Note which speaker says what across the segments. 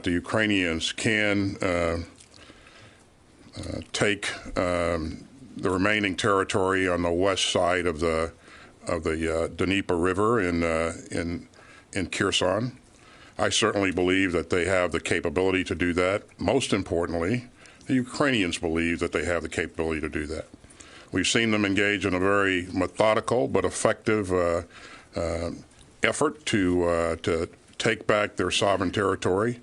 Speaker 1: not the Ukrainians can take the remaining territory on the west side of the Dnieper River in Kherson. I certainly believe that they have the capability to do that. Most importantly, the Ukrainians believe that they have the capability to do that. We've seen them engage in a very methodical but effective effort to take back their sovereign territory.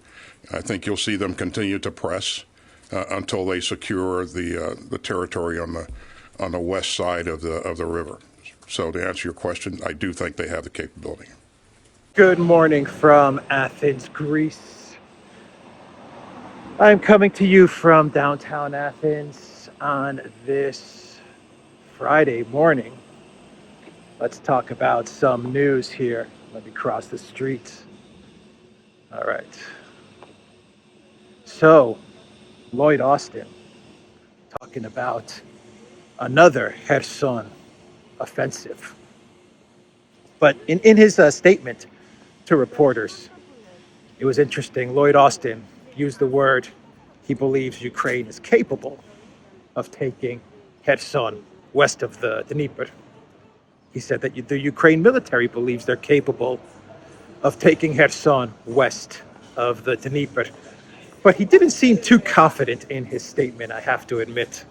Speaker 1: I think you'll see them continue to press until they secure the territory on the west side of the river. So to answer your question, I do think they have the capability.
Speaker 2: Good morning from Athens, Greece. I'm coming to you from downtown Athens on this Friday morning. Let's talk about some news here. Let me cross the street. All right. So, Lloyd Austin talking about another Kherson offensive. But in his statement to reporters, it was interesting. Lloyd Austin used the word he believes Ukraine is capable of taking Kherson west of the Dnieper. He said that the Ukraine military believes they're capable of taking Kherson west of the Dnieper. But he didn't seem too confident in his statement, I have to admit.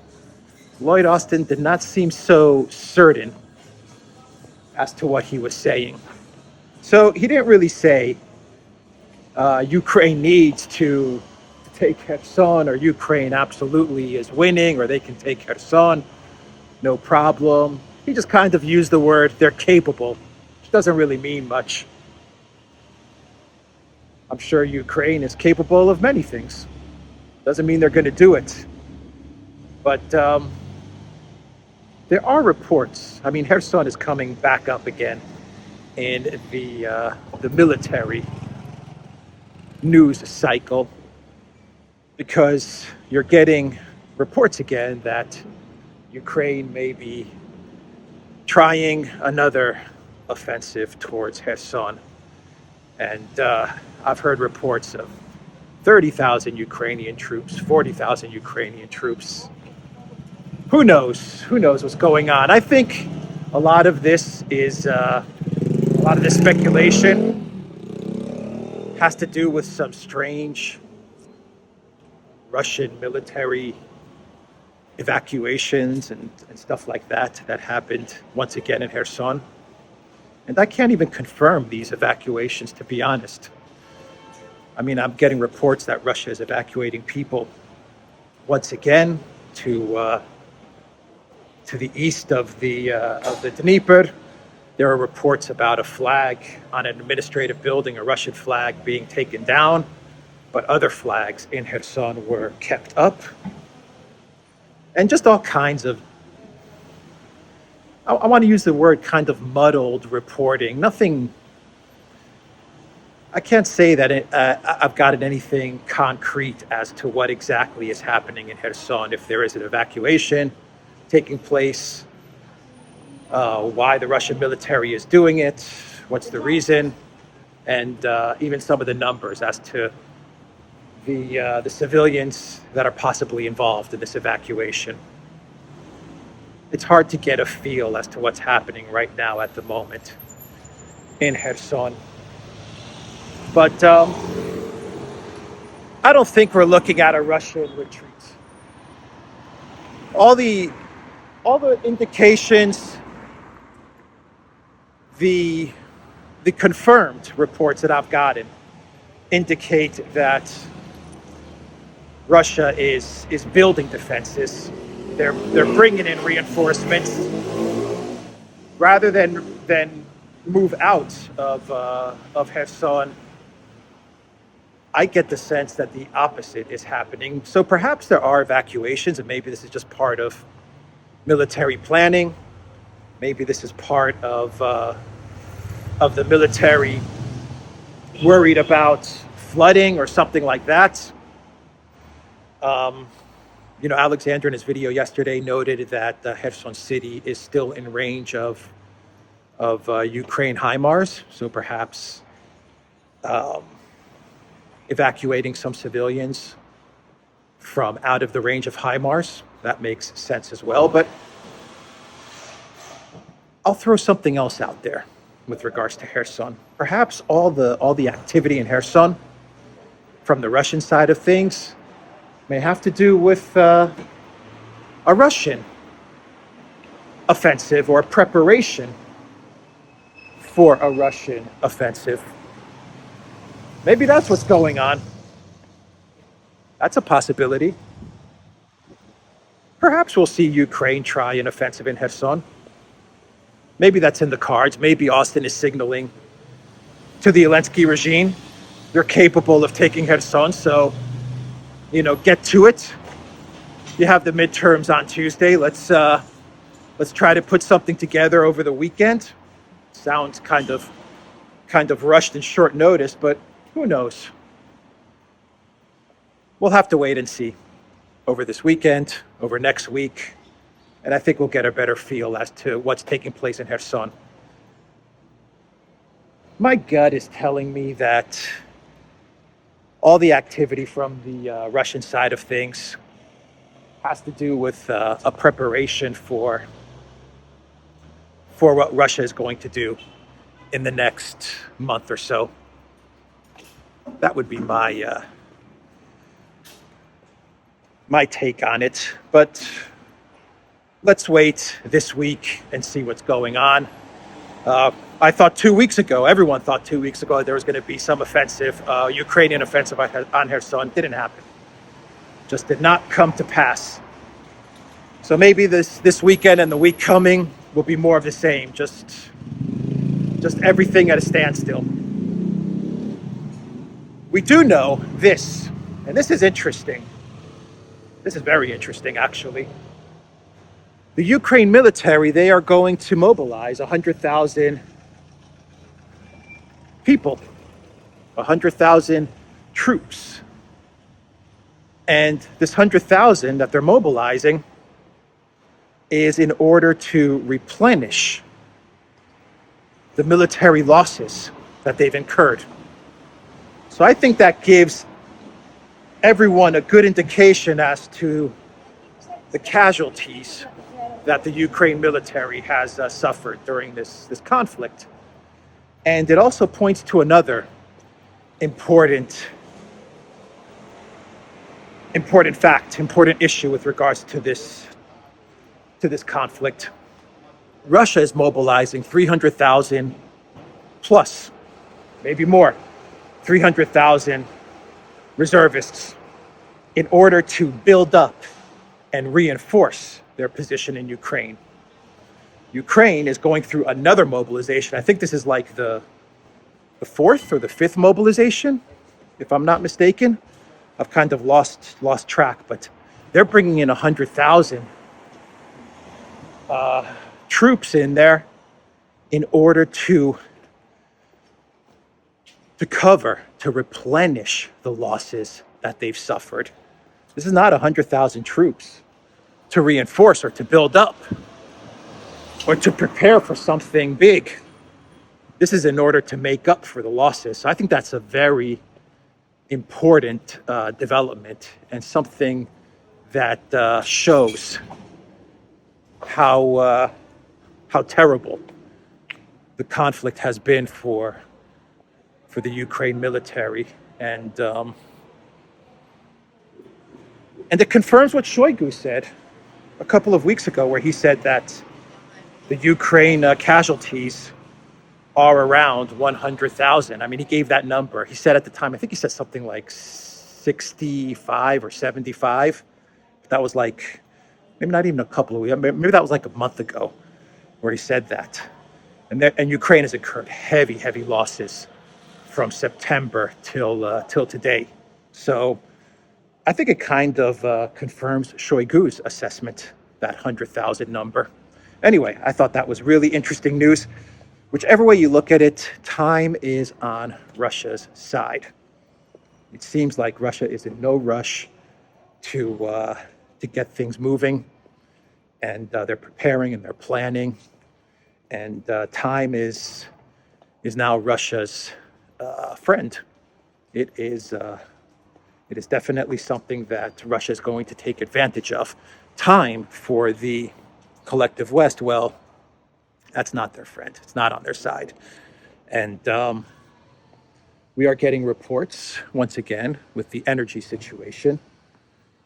Speaker 2: Lloyd Austin did not seem so certain as to what he was saying. So he didn't really say Ukraine needs to take Kherson, or Ukraine absolutely is winning, or they can take Kherson, no problem. He just kind of used the word they're capable, which doesn't really mean much. I'm sure Ukraine is capable of many things. Doesn't mean they're going to do it. But there are reports. I mean, Kherson is coming back up again in the military news cycle, because you're getting reports again that Ukraine may be trying another offensive towards Kherson. And I've heard reports of 30,000 Ukrainian troops, 40,000 Ukrainian troops. Who knows? Who knows what's going on? I think a lot of this speculation has to do with some strange Russian military evacuations and stuff like that happened once again in Kherson. And I can't even confirm these evacuations, to be honest. I mean, I'm getting reports that Russia is evacuating people once again to the east of the Dnieper. There are reports about a flag on an administrative building, a Russian flag, being taken down, but other flags in Kherson were kept up. And just all kinds of, I want to use the word kind of muddled reporting. Nothing, I can't say that I've gotten anything concrete as to what exactly is happening in Kherson, if there is an evacuation taking place, why the Russian military is doing it, what's the reason, and even some of the numbers as to the civilians that are possibly involved in this evacuation. It's hard to get a feel as to what's happening right now at the moment in Kherson. But I don't think we're looking at a Russian retreat. All the indications, the confirmed reports that I've gotten indicate that Russia is building defenses. They're bringing in reinforcements rather than move out of Kherson. I get the sense that the opposite is happening. So perhaps there are evacuations, and maybe this is just part of military planning. Maybe this is part of the military worried about flooding or something like that. Alexander in his video yesterday noted that Kherson city is still in range of Ukraine HIMARS. So perhaps evacuating some civilians from out of the range of HIMARS. That makes sense as well. But I'll throw something else out there with regards to Kherson. Perhaps all the activity in Kherson from the Russian side of things may have to do with a Russian offensive or preparation for a Russian offensive. Maybe that's what's going on. That's a possibility. Perhaps we'll see Ukraine try an offensive in Kherson. Maybe that's in the cards. Maybe Austin is signaling to the Zelensky regime they're capable of taking Kherson, so, get to it. You have the midterms on Tuesday. Let's try to put something together over the weekend. Sounds kind of rushed and short notice, but who knows? We'll have to wait and see over this weekend, over next week, and I think we'll get a better feel as to what's taking place in Kherson. My gut is telling me that all the activity from the Russian side of things has to do with a preparation for what Russia is going to do in the next month or so. That would be my take on it. But let's wait this week and see what's going on. I thought 2 weeks ago, everyone thought 2 weeks ago there was going to be some offensive, Ukrainian offensive on Kherson. Didn't happen. Just did not come to pass. So maybe this weekend and the week coming will be more of the same. Just everything at a standstill. We do know this, and this is interesting. This is very interesting, actually. The Ukraine military, they are going to mobilize 100,000 people, 100,000 troops. And this 100,000 that they're mobilizing is in order to replenish the military losses that they've incurred. So I think that gives everyone a good indication as to the casualties that the Ukraine military has suffered during this conflict. And it also points to another important fact, important issue with regards to this conflict. Russia is mobilizing 300,000 plus, maybe more, 300,000 reservists in order to build up and reinforce their position in Ukraine. Ukraine is going through another mobilization. I think this is like the fourth or the fifth mobilization, if I'm not mistaken. I've kind of lost track, but they're bringing in 100,000 troops in there in order to cover, to replenish the losses that they've suffered. This is not 100,000 troops to reinforce or to build up or to prepare for something big. This is in order to make up for the losses. So I think that's a very important development and something that shows how terrible the conflict has been for the Ukraine military, and it confirms what Shoigu said a couple of weeks ago, where he said that the Ukraine casualties are around 100,000. I mean, he gave that number. He said at the time, I think he said something like 65 or 75. That was like, maybe not even a couple of weeks, maybe that was like a month ago where he said that. And Ukraine has incurred heavy losses from September till today. So I think it kind of confirms Shoigu's assessment, that 100,000 number. Anyway, I thought that was really interesting news. Whichever way you look at it, time is on Russia's side. It seems like Russia is in no rush to get things moving, and they're preparing and they're planning, and time is now Russia's friend. it is definitely something that Russia is going to take advantage of. Time for the collective West, well, that's not their friend. It's not on their side. And we are getting reports, once again, with the energy situation,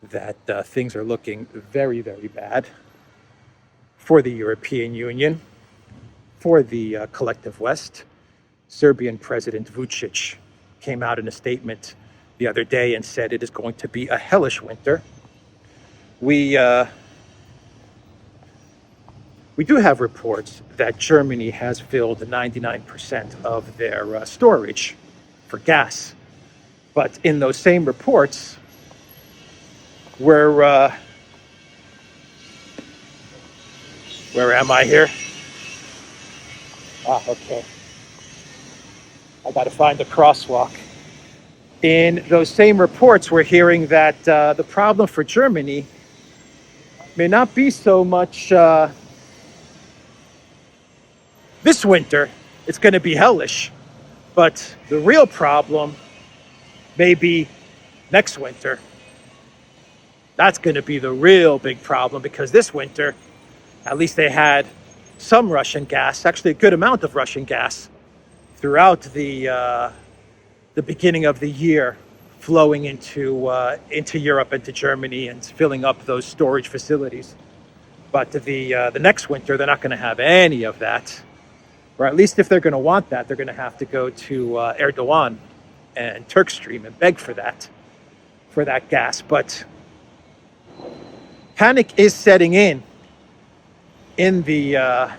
Speaker 2: that things are looking very, very bad for the European Union, for the collective West. Serbian President Vučić came out in a statement the other day and said it is going to be a hellish winter. We do have reports that Germany has filled 99% of their storage for gas. But in those same reports, where am I here? Okay. I got to find the crosswalk. In those same reports, we're hearing that the problem for Germany may not be so much this winter. It's going to be hellish. But the real problem may be next winter. That's going to be the real big problem, because this winter, at least they had some Russian gas, actually a good amount of Russian gas, throughout the beginning of the year, flowing into Europe and to Germany and filling up those storage facilities. But the next winter, they're not going to have any of that, or at least if they're going to want that, they're going to have to go to Erdogan and Turkstream and beg for that gas. But panic is setting in the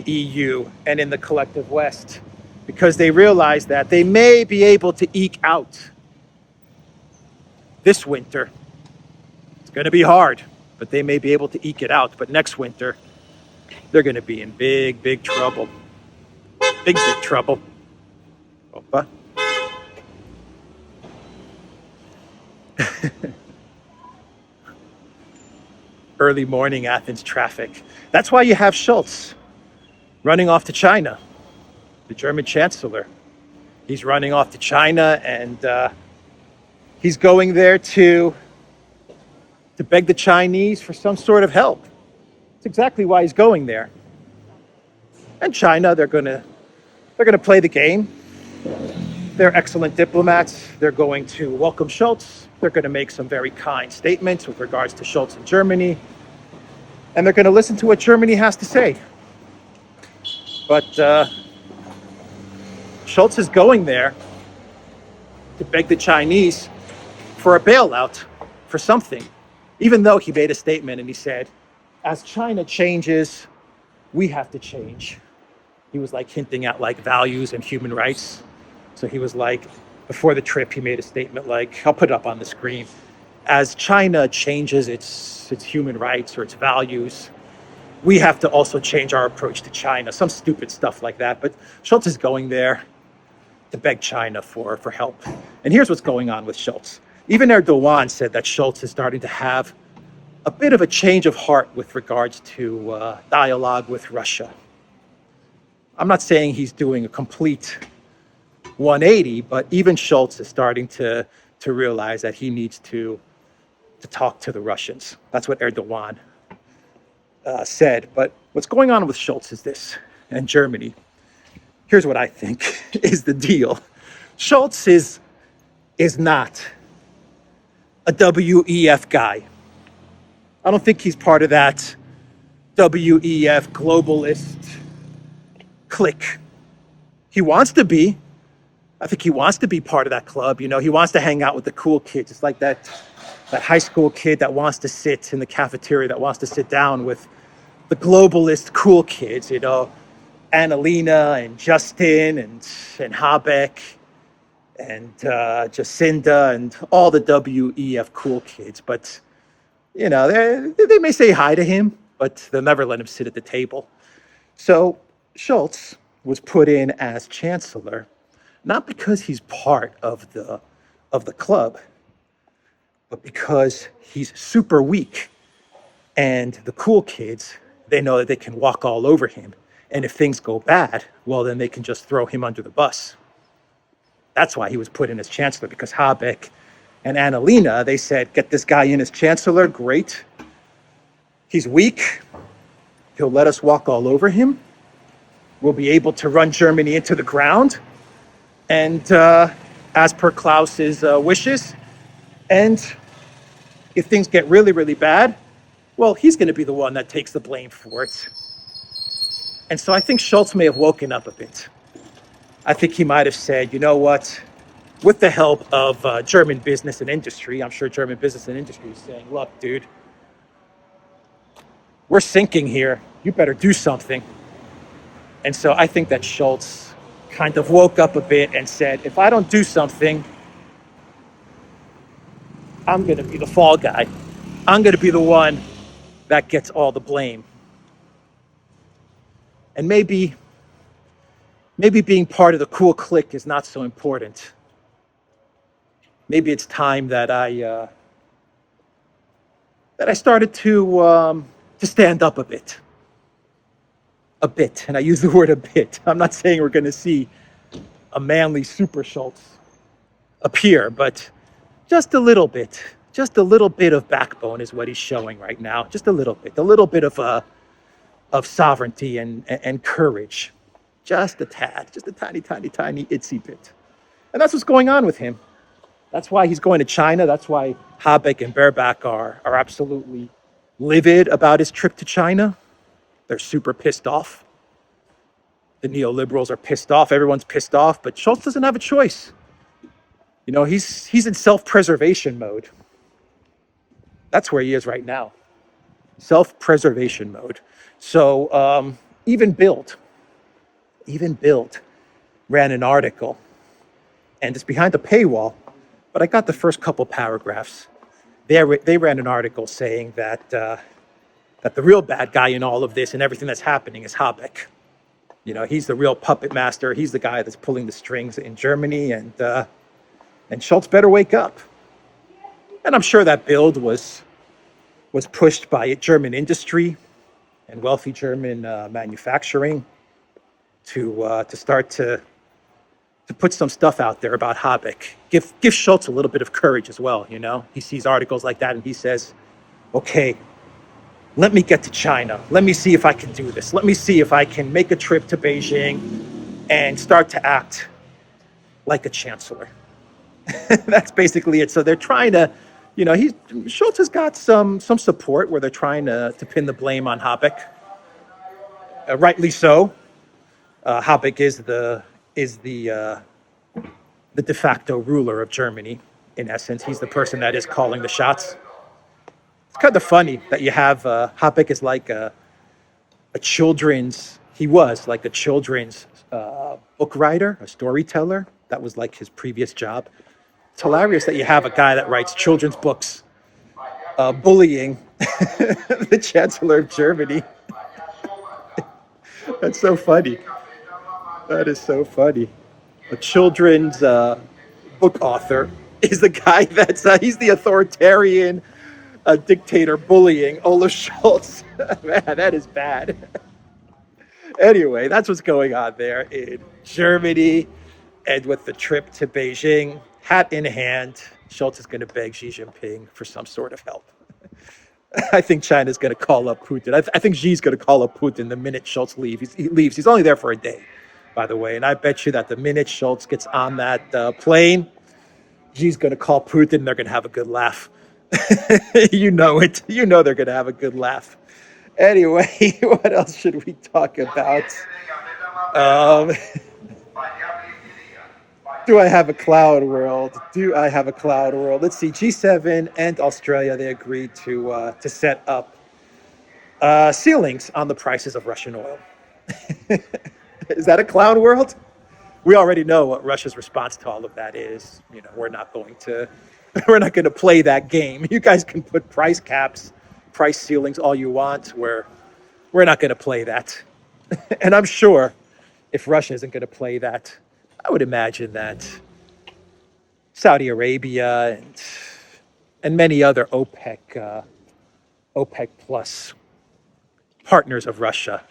Speaker 2: EU and in the collective West, because they realize that they may be able to eke out this winter. It's going to be hard, but they may be able to eke it out. But next winter, they're going to be in big, big trouble. Big, big trouble. Opa. Early morning Athens traffic. That's why you have Scholz running off to China, the German chancellor. He's running off to China, and he's going there to beg the Chinese for some sort of help. That's exactly why he's going there. And China, they're going to play the game. They're excellent diplomats. They're going to welcome Scholz. They're going to make some very kind statements with regards to Scholz in Germany. And they're going to listen to what Germany has to say. But Scholz is going there to beg the Chinese for a bailout, for something. Even though he made a statement and he said, as China changes, we have to change. He was like hinting at like values and human rights. So he was like, before the trip, he made a statement like, I'll put it up on the screen. As China changes its human rights or its values, we have to also change our approach to China. Some stupid stuff like that. But Scholz is going there to beg China for help. And here's what's going on with Scholz. Even Erdogan said that Scholz is starting to have a bit of a change of heart with regards to dialogue with Russia. I'm not saying he's doing a complete 180, but even Scholz is starting to realize that he needs to talk to the Russians. That's what Erdogan said. But what's going on with Scholz is this, and Germany. Here's what I think is the deal. Scholz is not a WEF guy. I don't think he's part of that WEF globalist clique. He wants to be. I think he wants to be part of that club. You know, he wants to hang out with the cool kids. It's like that high school kid that wants to sit in the cafeteria, that wants to sit down with the globalist cool kids, you know, Annalena and Justin and Habeck and Jacinda and all the WEF cool kids. But, you know, they may say hi to him, but they'll never let him sit at the table. So Scholz was put in as chancellor, not because he's part of the club, but because he's super weak. And the cool kids, they know that they can walk all over him. And if things go bad, well, then they can just throw him under the bus. That's why he was put in as chancellor, because Habeck and Annalena, they said, get this guy in as chancellor, great. He's weak. He'll let us walk all over him. We'll be able to run Germany into the ground. And as per Klaus's wishes. And if things get really, really bad, well, he's going to be the one that takes the blame for it. And so I think Scholz may have woken up a bit. I think he might have said, you know what, with the help of German business and industry, I'm sure German business and industry is saying, look, dude, we're sinking here. You better do something. And so I think that Scholz kind of woke up a bit and said, if I don't do something, I'm going to be the fall guy. I'm going to be the one that gets all the blame. And maybe being part of the cool clique is not so important. Maybe it's time that I started to stand up a bit. A bit, and I use the word a bit. I'm not saying we're going to see a manly super Scholz appear, but just a little bit of backbone is what he's showing right now. Just a little bit of sovereignty and courage. Just a tad, just a tiny, itsy bit. And that's what's going on with him. That's why he's going to China. That's why Habeck and Baerbock are absolutely livid about his trip to China. They're super pissed off. The neoliberals are pissed off. Everyone's pissed off, but Scholz doesn't have a choice. You know, he's in self-preservation mode. That's where he is right now. Self-preservation mode. So even Bild ran an article, and it's behind a paywall, but I got the first couple paragraphs. They ran an article saying that the real bad guy in all of this and everything that's happening is Habeck. You know, he's the real puppet master. He's the guy that's pulling the strings in Germany, and Scholz better wake up. And I'm sure that Bild was pushed by German industry and wealthy German manufacturing to start to put some stuff out there about Habeck. Give Scholz a little bit of courage as well, you know? He sees articles like that and he says, okay, let me get to China. Let me see if I can do this. Let me see if I can make a trip to Beijing and start to act like a chancellor. That's basically it. So they're trying to, you know, Scholz has got some support where they're trying to pin the blame on Habeck. Rightly so. Habeck is the de facto ruler of Germany. In essence, he's the person that is calling the shots. It's kind of funny that you have Habeck is like a children's. He was like a children's book writer, a storyteller. That was like his previous job. It's hilarious that you have a guy that writes children's books, bullying the Chancellor of Germany. That's so funny. That is so funny. A children's book author is the guy he's the authoritarian dictator bullying Olaf Scholz. Man, that is bad. Anyway, that's what's going on there in Germany. And with the trip to Beijing, hat in hand, Scholz is going to beg Xi Jinping for some sort of help. I think China's going to call up Putin. I think Xi's going to call up Putin the minute Scholz leaves. He leaves. He's only there for a day, by the way. And I bet you that the minute Scholz gets on that plane, Xi's going to call Putin and they're going to have a good laugh. You know it. You know they're going to have a good laugh. Anyway, what else should we talk about? Do I have a cloud world? Let's see. G7 and Australia, they agreed to set up ceilings on the prices of Russian oil. Is that a cloud world? We already know what Russia's response to all of that is. You know, we're not going to play that game. You guys can put price caps, price ceilings all you want. We're not going to play that. And I'm sure if Russia isn't going to play that, I would imagine that Saudi Arabia and many other OPEC plus partners of Russia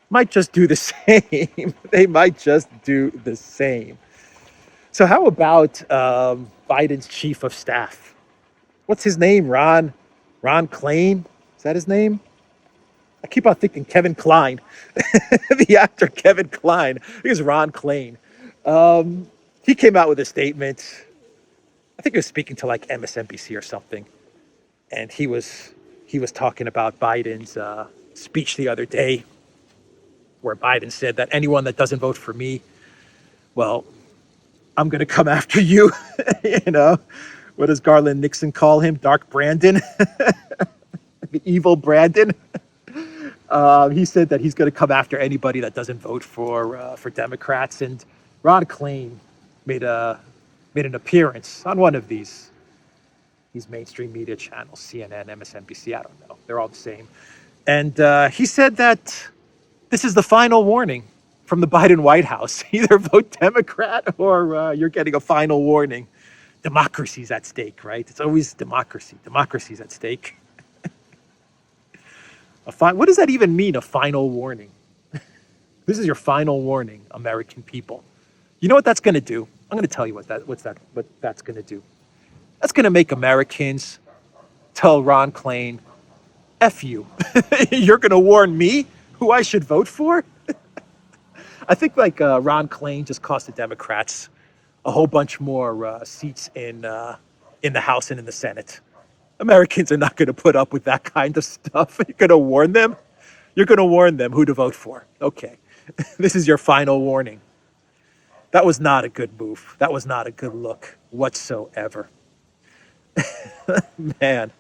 Speaker 2: might just do the same. They might just do the same. So how about Biden's chief of staff? What's his name? Ron Klain? Is that his name? I keep on thinking Kevin Kline, the actor Kevin Kline. I think it's Ron Klain. He came out with a statement. I think he was speaking to like MSNBC or something, and he was talking about Biden's speech the other day, where Biden said that anyone that doesn't vote for me, well, I'm going to come after you. You know, what does Garland Nixon call him? Dark Brandon, the evil Brandon. He said that he's going to come after anybody that doesn't vote for Democrats. And Ron Klain made an appearance on one of these mainstream media channels, CNN, MSNBC. I don't know. They're all the same. And he said that this is the final warning from the Biden White House. Either vote Democrat or you're getting a final warning. Democracy's at stake, right? It's always democracy. Democracy's at stake. What does that even mean, a final warning? This is your final warning, American people. You know what that's going to do? I'm going to tell you what that's going to do. That's going to make Americans tell Ron Klain, F you. You're going to warn me who I should vote for? I think Ron Klain just cost the Democrats a whole bunch more seats in the House and in the Senate. Americans are not going to put up with that kind of stuff. You're going to warn them? You're going to warn them who to vote for. Okay. This is your final warning. That was not a good move. That was not a good look whatsoever. Man.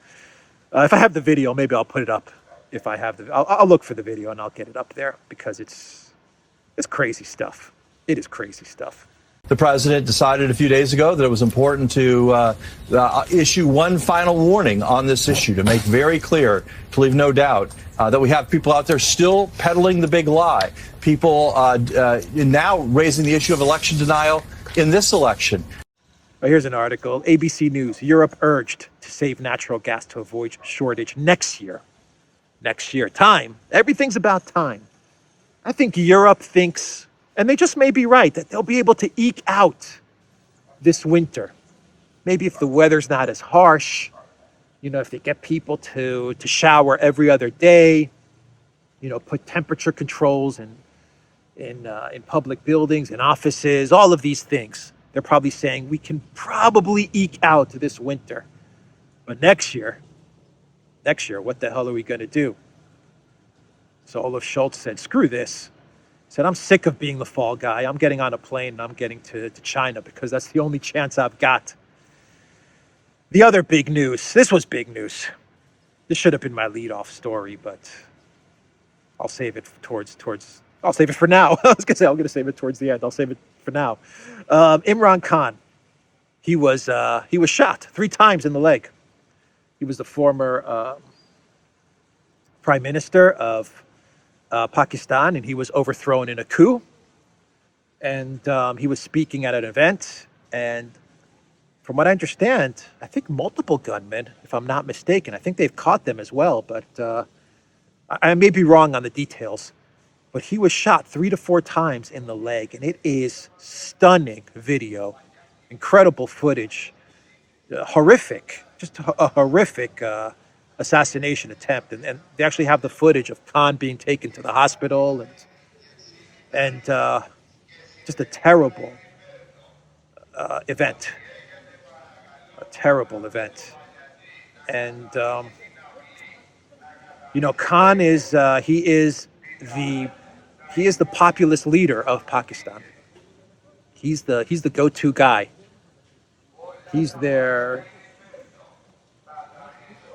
Speaker 2: If I have the video, maybe I'll put it up. If I have I'll look for the video and I'll get it up there because it's crazy stuff. It is crazy stuff.
Speaker 3: The president decided a few days ago that it was important to issue one final warning on this issue to make very clear, to leave no doubt, that we have people out there still peddling the big lie. People now raising the issue of election denial in this election.
Speaker 2: Oh, here's an article. ABC News. Europe urged to save natural gas to avoid shortage next year. Next year. Time. Everything's about time. I think Europe thinks, and they just may be right, that they'll be able to eke out this winter. Maybe if the weather's not as harsh, if they get people to shower every other day, put temperature controls in public buildings, in offices, all of these things. They're probably saying we can probably eke out this winter. But next year, what the hell are we going to do? So Olaf Scholz said, screw this. He said, I'm sick of being the fall guy. I'm getting on a plane and I'm getting to China because that's the only chance I've got. The other big news, this was big news. This should have been my lead-off story, but I'll save it I'll save it for now. I was going to say, I'm going to save it towards the end. I'll save it for now. Imran Khan, he was shot 3 times in the leg. He was the former prime minister of Pakistan, and he was overthrown in a coup. And he was speaking at an event, and from what I understand, I think multiple gunmen, if I'm not mistaken. I think they've caught them as well, but I may be wrong on the details. But he was shot 3 to 4 times in the leg, and it is stunning video, incredible footage, horrific, just a horrific assassination attempt. And they actually have the footage of Khan being taken to the hospital, and just a terrible event, a terrible event. And Khan is he is the populist leader of Pakistan. He's the go-to guy. He's their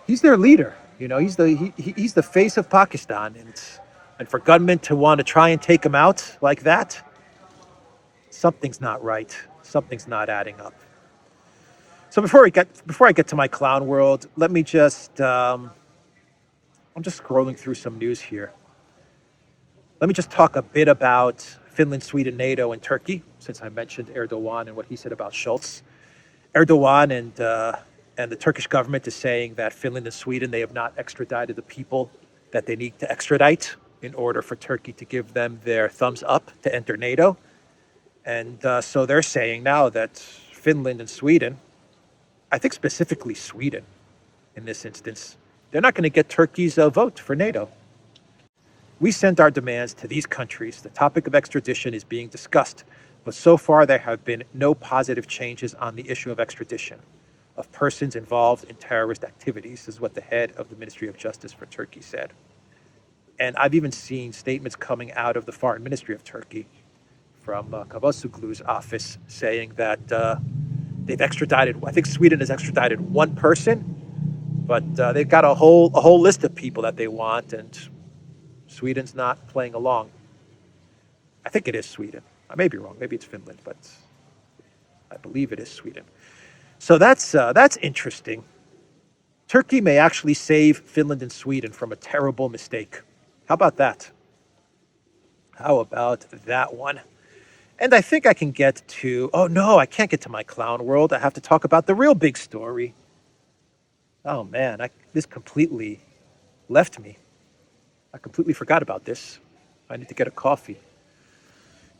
Speaker 2: leader. He's the face of Pakistan, and for gunmen to want to try and take him out like that, something's not right. Something's not adding up. So before I get to my clown world, let me just I'm just scrolling through some news here. Let me just talk a bit about Finland, Sweden, NATO, and Turkey, since I mentioned Erdogan and what he said about Scholz. Erdogan and the Turkish government is saying that Finland and Sweden, they have not extradited the people that they need to extradite in order for Turkey to give them their thumbs up to enter NATO. And so they're saying now that Finland and Sweden, I think specifically Sweden in this instance, they're not going to get Turkey's vote for NATO. We sent our demands to these countries. The topic of extradition is being discussed, but so far there have been no positive changes on the issue of extradition of persons involved in terrorist activities. This is what the head of the Ministry of Justice for Turkey said. And I've even seen statements coming out of the Foreign Ministry of Turkey from Cavusoglu's office saying that they've extradited, I think Sweden has extradited one person, but they've got a whole list of people that they want, and Sweden's not playing along. I think it is Sweden. I may be wrong. Maybe it's Finland, but I believe it is Sweden. So that's interesting. Turkey may actually save Finland and Sweden from a terrible mistake. How about that? How about that one? And I think I can get to, oh no, I can't get to my clown world. I have to talk about the real big story. Oh man, this completely left me. I completely forgot about this. I need to get a coffee.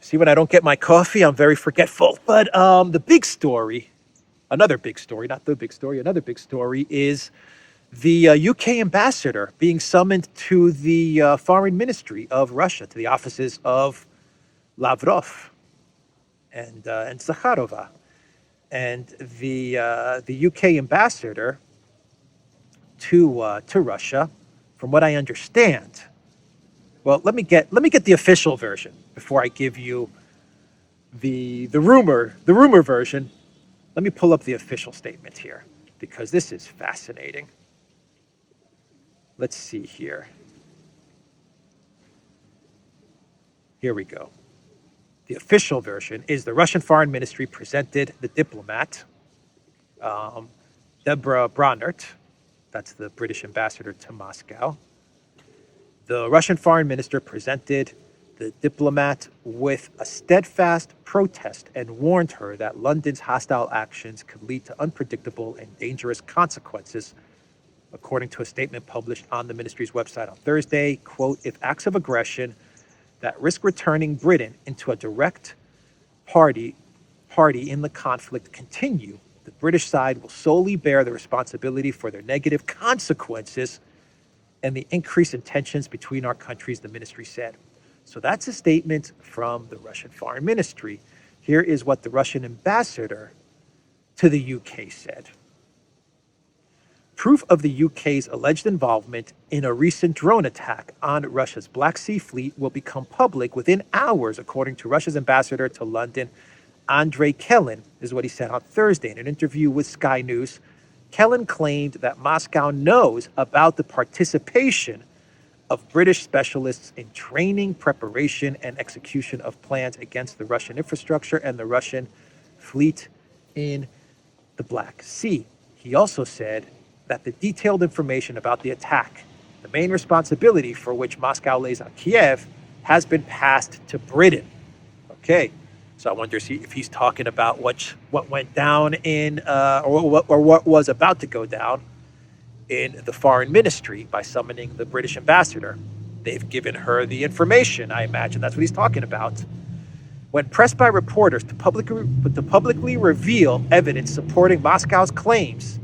Speaker 2: See, when I don't get my coffee, I'm very forgetful. But the big story, another big story, not the big story, another big story is the UK ambassador being summoned to the foreign ministry of Russia, to the offices of Lavrov and Zakharova. And the UK ambassador to Russia, from what I understand, well, let me get the official version before I give you the rumor version. Let me pull up the official statement here, because this is fascinating. Let's see here. Here we go. The official version is the Russian Foreign Ministry presented the diplomat, Deborah Braunert, that's the British ambassador to Moscow. The Russian Foreign Minister presented the diplomat with a steadfast protest and warned her that London's hostile actions could lead to unpredictable and dangerous consequences. According to a statement published on the ministry's website on Thursday, quote, if acts of aggression that risk returning Britain into a direct party in the conflict continue, the British side will solely bear the responsibility for their negative consequences and the increase in tensions between our countries, the ministry said. So that's a statement from the Russian Foreign Ministry. Here is what the Russian ambassador to the UK said. Proof of the UK's alleged involvement in a recent drone attack on Russia's Black Sea Fleet will become public within hours, according to Russia's ambassador to London, Andrei Kelin, is what he said on Thursday in an interview with Sky News. Kelin claimed that Moscow knows about the participation of British specialists in training, preparation, and execution of plans against the Russian infrastructure and the Russian fleet in the Black Sea. He also said that the detailed information about the attack, the main responsibility for which Moscow lays on Kiev, has been passed to Britain. Okay, so I wonder if he's talking about what went down in, or what was about to go down in the foreign ministry by summoning the British ambassador. They've given her the information. I imagine that's what he's talking about. When pressed by reporters to publicly reveal evidence supporting Moscow's claims,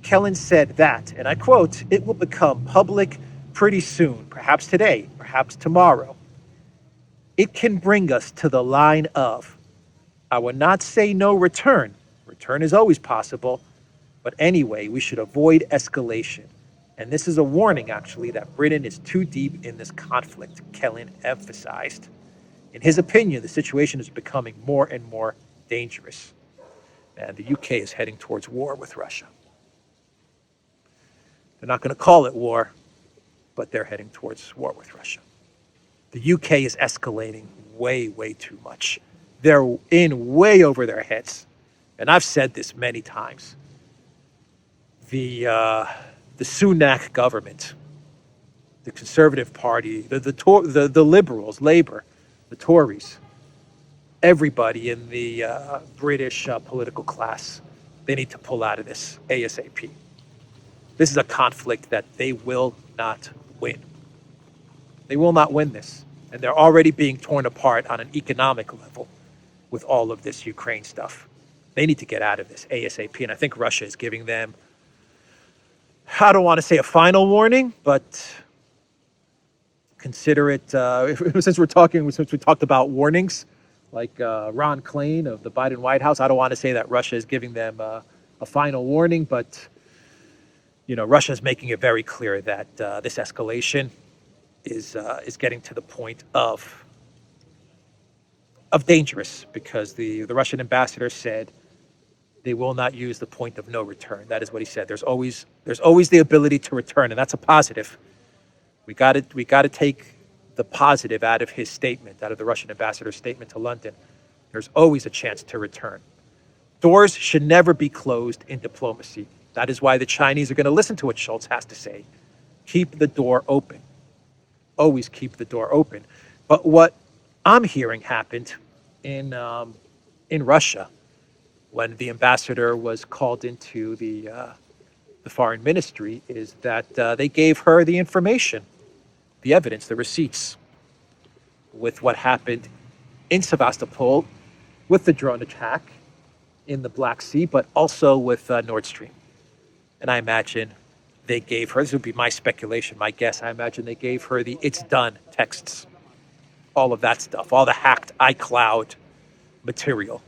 Speaker 2: Kelin said that, and I quote, it will become public pretty soon, perhaps today, perhaps tomorrow. It can bring us to the line of, I would not say no return. Return is always possible. But anyway, we should avoid escalation. And this is a warning, actually, that Britain is too deep in this conflict, Kelin emphasized. In his opinion, the situation is becoming more and more dangerous. And the UK is heading towards war with Russia. They're not going to call it war, but they're heading towards war with Russia. The UK is escalating way, way too much. They're in way over their heads. And I've said this many times. The Sunak government, the Conservative Party, the Liberals, Labour, the Tories, everybody in the British political class, they need to pull out of this ASAP. This is a conflict that they will not win. They will not win this. And they're already being torn apart on an economic level. with all of this Ukraine stuff. They need to get out of this ASAP. And I think Russia is giving them, I don't want to say a final warning, but consider it, since we talked about warnings, like Ron Klain of the Biden White House, I don't want to say that Russia is giving them a final warning, but Russia is making it very clear that this escalation is getting to the point of dangerous, because the Russian ambassador said they will not use the point of no return. That is what he said. There's always the ability to return, and that's a positive. We got to take the positive out of his statement, out of the Russian ambassador's statement to London. There's always a chance to return. Doors should never be closed in diplomacy. That is why the Chinese are going to listen to what Scholz has to say. Keep the door open. Always keep the door open. But what I'm hearing happened in Russia when the ambassador was called into the foreign ministry is that they gave her the information, the evidence, the receipts with what happened in Sevastopol with the drone attack in the Black Sea, but also with Nord Stream. And I imagine they gave her, this would be my speculation, my guess, I imagine they gave her the "it's done" texts, all of that stuff, all the hacked iCloud material.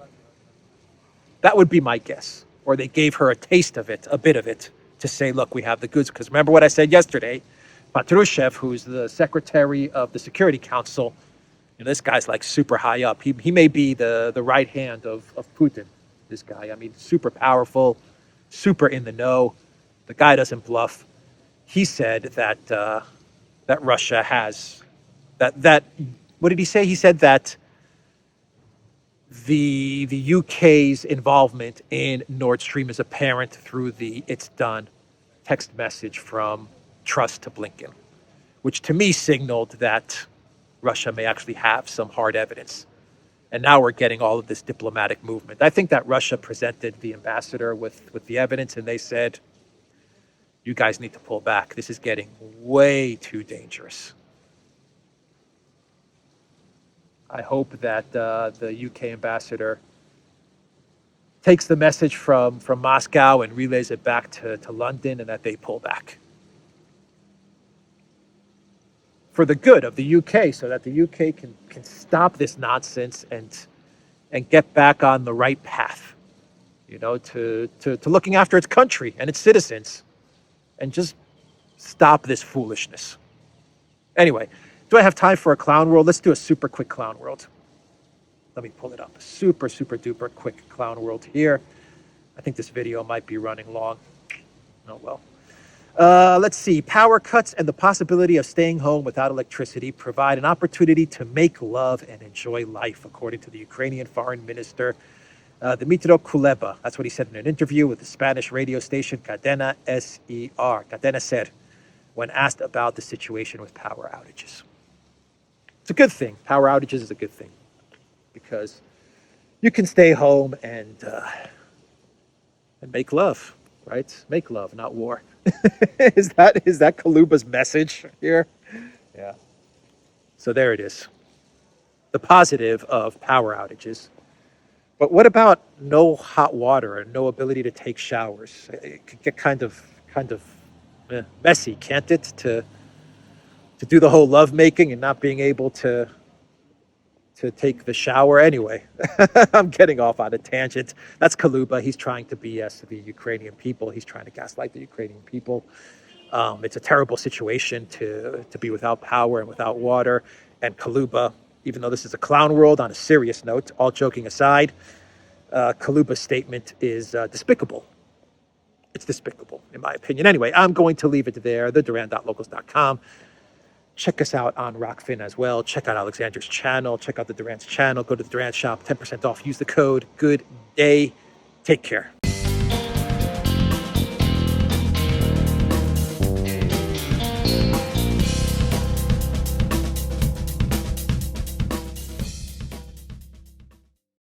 Speaker 2: That would be my guess. Or they gave her a taste of it, a bit of it, to say, look, we have the goods. Because remember what I said yesterday, Patrushev, who's the secretary of the Security Council, this guy's like super high up. He may be the right hand of Putin, this guy. I mean, super powerful, super in the know. The guy doesn't bluff. He said that that Russia has, that what did he say? He said that the UK's involvement in Nord Stream is apparent through the "it's done" text message from Truss to Blinken, which to me signaled that Russia may actually have some hard evidence. And now we're getting all of this diplomatic movement. I think that Russia presented the ambassador with the evidence, and they said, you guys need to pull back. This is getting way too dangerous. I hope that the UK ambassador takes the message from Moscow and relays it back to London, and that they pull back. For the good of the UK, so that the UK can stop this nonsense and get back on the right path, to looking after its country and its citizens, and just stop this foolishness. Anyway, do I have time for a clown world? Let's do a super quick clown world. Let me pull it up. Super, super duper quick clown world here. I think this video might be running long. Oh, well. Let's see. Power cuts and the possibility of staying home without electricity provide an opportunity to make love and enjoy life, according to the Ukrainian foreign minister, Dmytro Kuleba. That's what he said in an interview with the Spanish radio station Cadena SER. Cadena said, when asked about the situation with power outages. It's a good thing. Power outages is a good thing, because you can stay home and make love, right? Make love, not war. Is that Kaluba's message here? Yeah. So there it is. The positive of power outages. But what about no hot water and no ability to take showers? It could get kind of messy, can't it? To do the whole love making and not being able to take the shower. Anyway, I'm getting off on a tangent. That's Kaluba. He's trying to BS the Ukrainian people. He's trying to gaslight the Ukrainian people. It's a terrible situation to be without power and without water. And Kaluba, even though this is a clown world, on a serious note, all joking aside, Kaluba's statement is despicable. It's despicable, in my opinion. Anyway, I'm going to leave it there, theduran.locals.com. Check us out on Rockfin as well. Check out Alexander's channel. Check out the Duran's channel. Go to the Duran shop, 10% off. Use the code. Good day. Take care.